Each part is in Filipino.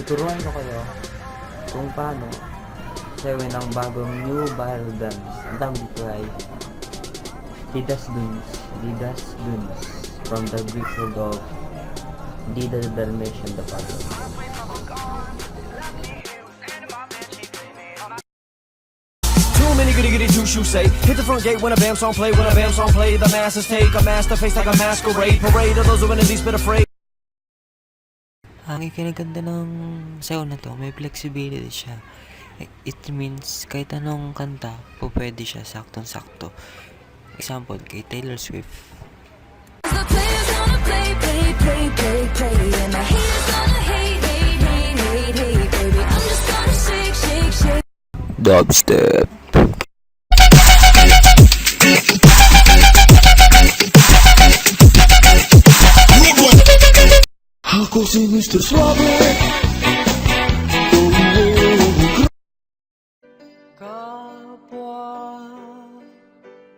tuturuan ko kayo kung paano sewin ang bagong new viral dance. Ang tawag dito ay Didas Duns from the Greek word of Dida the Dalmatian the Father. Too many goody juice you say. Hit the front gate when a bam song play. When a bam song play, the masses take a master face like a masquerade parade of those who in the least bit afraid. Ang ikinaganda ng sayaw na to, may flexibility siya. It means kahit anong kanta, pwede siya saktong-sakto. Example, kay Taylor Swift. The players gonna play, and the haters gonna hate, baby. I'm just gonna shake. Dubstep. Ako si Mr. Suave. Kapwa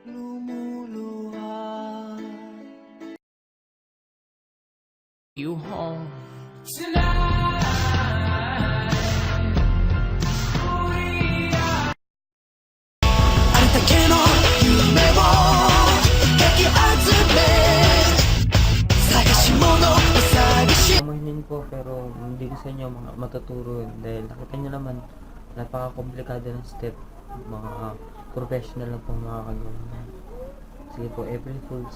lumuluhan. You home tonight. Ang takeno yume wo kakiazume sagashimono usagi. Aminin ko pero hindi ko sa inyo matuturo yun dahil nakita nyo naman napaka-komplikado ng step, mga professional na pong makakagawa. Sige po, April Fools.